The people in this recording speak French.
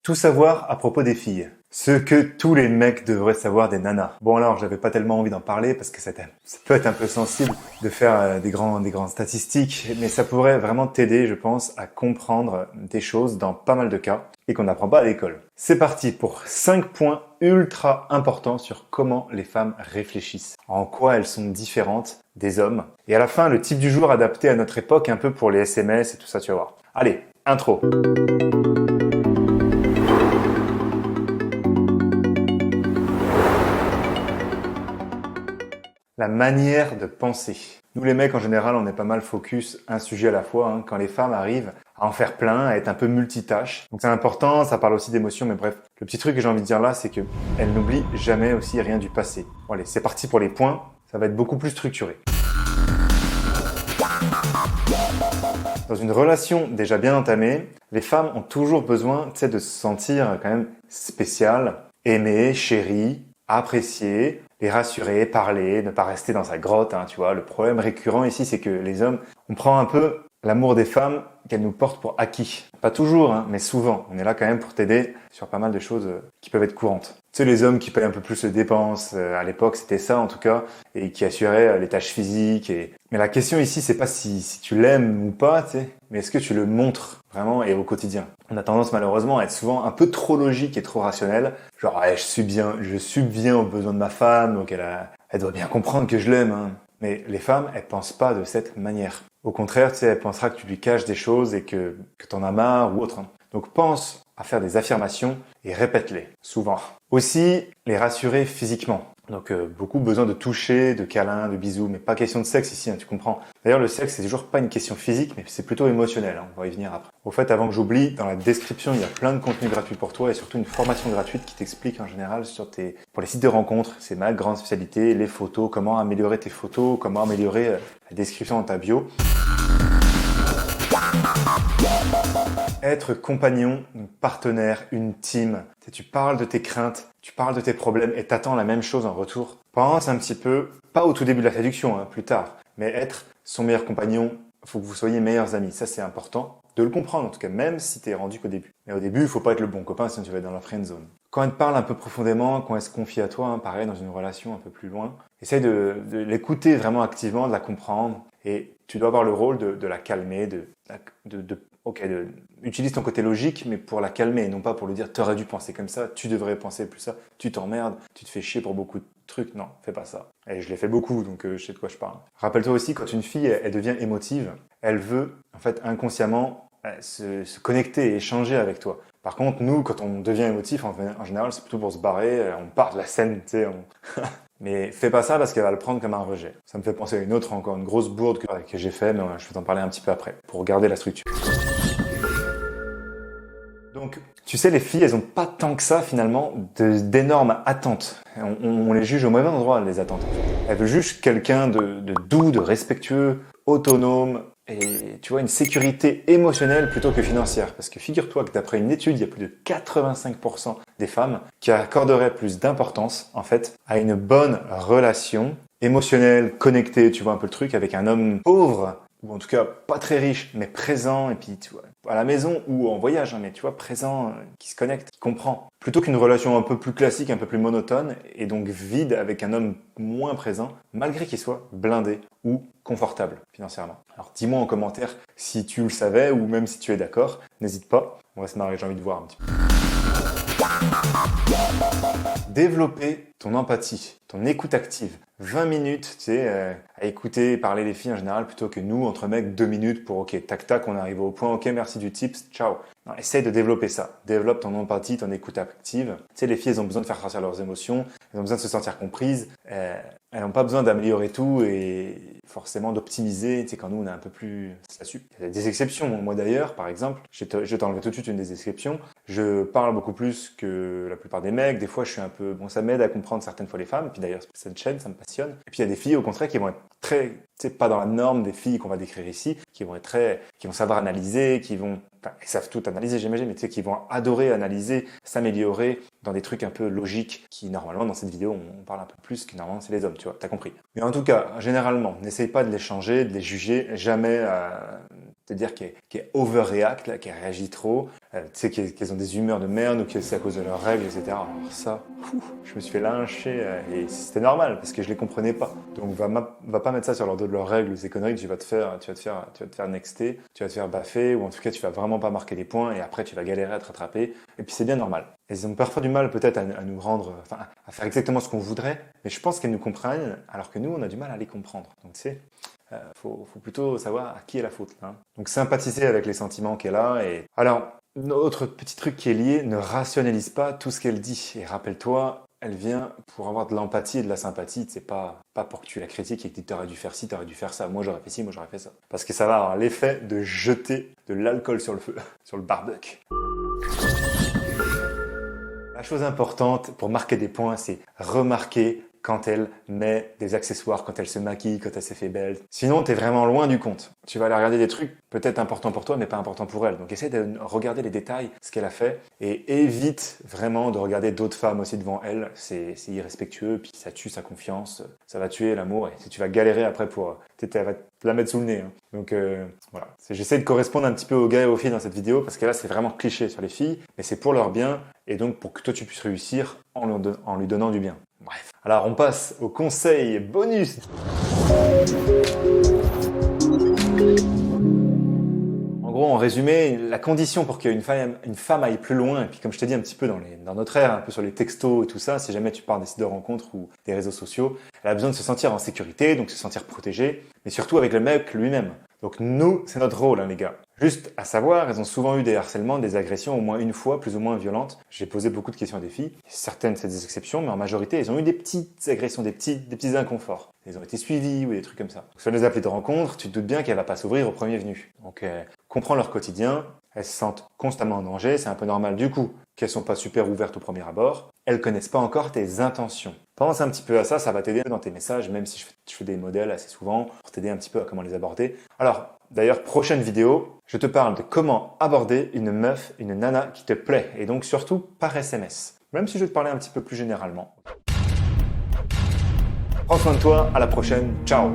Tout savoir à propos des filles. Ce que tous les mecs devraient savoir des nanas. Bon alors, j'avais pas tellement envie d'en parler parce que ça peut être un peu sensible de faire des grandes statistiques, mais ça pourrait vraiment t'aider, je pense, à comprendre des choses dans pas mal de cas et qu'on n'apprend pas à l'école. C'est parti pour 5 points ultra importants sur comment les femmes réfléchissent, en quoi elles sont différentes des hommes. Et à la fin, le type du jour adapté à notre époque, un peu pour les SMS et tout ça, tu vas voir. Allez, intro. La manière de penser. Nous les mecs en général, on est pas mal focus un sujet à la fois. Quand les femmes arrivent à en faire plein, à être un peu multitâches. Donc c'est important, ça parle aussi d'émotions, mais bref. Le petit truc que j'ai envie de dire là, c'est que elles n'oublient jamais aussi rien du passé. Bon allez, c'est parti pour les points. Ça va être beaucoup plus structuré. Dans une relation déjà bien entamée, les femmes ont toujours besoin, de se sentir quand même spéciales, aimées, chéries, appréciées, les rassurer, parler, ne pas rester dans sa grotte, tu vois. Le problème récurrent ici, c'est que les hommes, on prend un peu l'amour des femmes qu'elles nous portent pour acquis. Pas toujours, mais souvent. On est là quand même pour t'aider sur pas mal de choses qui peuvent être courantes. Tu sais, les hommes qui payent un peu plus les dépenses, à l'époque c'était ça en tout cas, et qui assuraient les tâches physiques. Mais la question ici, c'est pas si tu l'aimes ou pas, tu sais, mais est-ce que tu le montres vraiment et au quotidien. On a tendance malheureusement à être souvent un peu trop logique et trop rationnel. Genre, je subviens aux besoins de ma femme, donc elle doit bien comprendre que je l'aime. Mais les femmes, elles pensent pas de cette manière. Au contraire, elle pensera que tu lui caches des choses et que t'en as marre ou autre. Donc pense à faire des affirmations et répète-les, souvent. Aussi, les rassurer physiquement. Donc beaucoup besoin de toucher, de câlins, de bisous, mais pas question de sexe ici, tu comprends. D'ailleurs, le sexe, c'est toujours pas une question physique, mais c'est plutôt émotionnel, on va y venir après. Au fait, avant que j'oublie, dans la description, il y a plein de contenus gratuits pour toi et surtout une formation gratuite qui t'explique en général pour les sites de rencontres, c'est ma grande spécialité, les photos, comment améliorer tes photos, comment améliorer la description dans ta bio. Être compagnon, une partenaire, une team. Tu parles de tes craintes, tu parles de tes problèmes et t'attends la même chose en retour. Pense un petit peu, pas au tout début de la séduction, plus tard, mais être son meilleur compagnon, il faut que vous soyez meilleurs amis. Ça, c'est important de le comprendre, en tout cas, même si t'es rendu qu'au début. Mais au début, il faut pas être le bon copain, sinon tu vas être dans la friend zone. Quand elle te parle un peu profondément, quand elle se confie à toi, pareil, dans une relation un peu plus loin, essaye de l'écouter vraiment activement, de la comprendre. Et tu dois avoir le rôle de la calmer, utilise ton côté logique, mais pour la calmer, et non pas pour lui dire « t'aurais dû penser comme ça, tu devrais penser plus ça, tu t'emmerdes, tu te fais chier pour beaucoup de trucs. » Non, fais pas ça. Et je l'ai fait beaucoup, donc je sais de quoi je parle. Rappelle-toi aussi, quand une fille elle devient émotive, elle veut en fait inconsciemment se connecter et échanger avec toi. Par contre, nous, quand on devient émotif, en général, c'est plutôt pour se barrer, on part de la scène, tu sais, Mais fais pas ça parce qu'elle va le prendre comme un rejet. Ça me fait penser à une autre, encore une grosse bourde que j'ai fait, mais je vais t'en parler un petit peu après, pour garder la structure. Donc, tu sais, les filles, elles ont pas tant que ça, finalement, d'énormes attentes. On les juge au mauvais endroit, les attentes. Elles veulent juste quelqu'un de doux, de respectueux, autonome, et tu vois, une sécurité émotionnelle plutôt que financière. Parce que figure-toi que d'après une étude, il y a plus de 85% des femmes qui accorderaient plus d'importance, en fait, à une bonne relation émotionnelle, connectée, tu vois un peu le truc, avec un homme pauvre, ou en tout cas pas très riche, mais présent, et puis tu vois, à la maison ou en voyage, mais tu vois, présent, qui se connecte, qui comprend. Plutôt qu'une relation un peu plus classique, un peu plus monotone, et donc vide avec un homme moins présent, malgré qu'il soit blindé ou confortable financièrement. Alors dis-moi en commentaire si tu le savais ou même si tu es d'accord, n'hésite pas, on va se marrer, j'ai envie de voir un petit peu. Développer ton empathie, ton écoute active. 20 minutes, tu sais, à écouter et parler les filles en général plutôt que nous, entre mecs, 2 minutes pour ok, tac tac, on arrive au point, ok, merci du tips, ciao. Non, essaye de développer ça. Développe ton empathie, ton écoute active. Tu sais, les filles, elles ont besoin de faire sortir leurs émotions, elles ont besoin de se sentir comprises, elles n'ont pas besoin d'améliorer tout et forcément d'optimiser. Tu sais, quand nous, on est un peu plus... Il y a des exceptions. Moi d'ailleurs, par exemple, je vais t'enlever tout de suite une des exceptions. Je parle beaucoup plus que la plupart des mecs. Des fois, je suis un peu... Bon, ça m'aide à comprendre certaines fois les femmes. Puis d'ailleurs, cette chaîne, ça me passionne. Et puis, il y a des filles, au contraire, qui vont être très... Tu sais, pas dans la norme des filles qu'on va décrire ici, qui vont savoir analyser, elles savent tout analyser, j'imagine, mais tu sais, qui vont adorer analyser, s'améliorer dans des trucs un peu logiques qui, normalement, dans cette vidéo, on parle un peu plus que normalement, c'est les hommes, tu vois, t'as compris. Mais en tout cas, généralement, n'essaye pas de les changer, de les juger, jamais te dire qu'elle overreact, qu'elle réagit trop. tu sais qu'elles ont des humeurs de merde ou que c'est à cause de leurs règles, etc. Alors ça, je me suis fait lyncher et c'était normal parce que je les comprenais pas. Donc va pas mettre ça sur leur dos de leurs règles, ces conneries que tu vas te faire nexter, tu vas te faire baffer ou en tout cas tu vas vraiment pas marquer des points et après tu vas galérer à te rattraper. Et puis c'est bien normal. Elles ont parfois du mal peut-être à nous rendre, à faire exactement ce qu'on voudrait, mais je pense qu'elles nous comprennent alors que nous on a du mal à les comprendre. Donc tu sais, faut plutôt savoir à qui est la faute là. Donc sympathiser avec les sentiments qu'elle a. Et alors, autre petit truc qui est lié, ne rationalise pas tout ce qu'elle dit. Et rappelle-toi, elle vient pour avoir de l'empathie et de la sympathie. C'est pas pour que tu la critiques et que tu aurais dû faire ci, tu aurais dû faire ça. Moi j'aurais fait ci, moi j'aurais fait ça. Parce que ça va avoir l'effet de jeter de l'alcool sur le feu, sur le barbecue. La chose importante pour marquer des points, c'est remarquer quand elle met des accessoires, quand elle se maquille, quand elle s'est fait belle. Sinon, t'es vraiment loin du compte. Tu vas aller regarder des trucs peut-être importants pour toi, mais pas importants pour elle. Donc essaie de regarder les détails, ce qu'elle a fait, et évite vraiment de regarder d'autres femmes aussi devant elle. C'est irrespectueux, puis ça tue sa confiance, ça va tuer l'amour, et tu vas galérer après pour... Elle va te la mettre sous le nez. Hein. Donc voilà. J'essaie de correspondre un petit peu aux gars et aux filles dans cette vidéo, parce que là, c'est vraiment cliché sur les filles, mais c'est pour leur bien, et donc pour que toi, tu puisses réussir en lui donnant du bien. Bref. Alors, on passe au conseil bonus. En gros, en résumé, la condition pour qu'une femme aille plus loin, et puis comme je t'ai dit un petit peu dans notre ère, un peu sur les textos et tout ça, si jamais tu pars des sites de rencontres ou des réseaux sociaux, elle a besoin de se sentir en sécurité, donc se sentir protégée, mais surtout avec le mec lui-même. Donc nous, c'est notre rôle, hein, les gars. Juste à savoir, elles ont souvent eu des harcèlements, des agressions au moins une fois, plus ou moins violentes. J'ai posé beaucoup de questions à des filles. Certaines, c'est des exceptions, mais en majorité, elles ont eu des petites agressions, des petits inconforts. Elles ont été suivies ou des trucs comme ça. Donc, sur les applis de rencontre, tu te doutes bien qu'elle va pas s'ouvrir au premier venu. Donc, comprends leur quotidien. Elles se sentent constamment en danger. C'est un peu normal du coup qu'elles sont pas super ouvertes au premier abord. Elles connaissent pas encore tes intentions. Pense un petit peu à ça, ça va t'aider dans tes messages, même si je fais des modèles assez souvent pour t'aider un petit peu à comment les aborder. Alors, d'ailleurs, prochaine vidéo, je te parle de comment aborder une meuf, une nana qui te plaît, et donc surtout par SMS. Même si je vais te parler un petit peu plus généralement. Prends soin de toi, à la prochaine, ciao!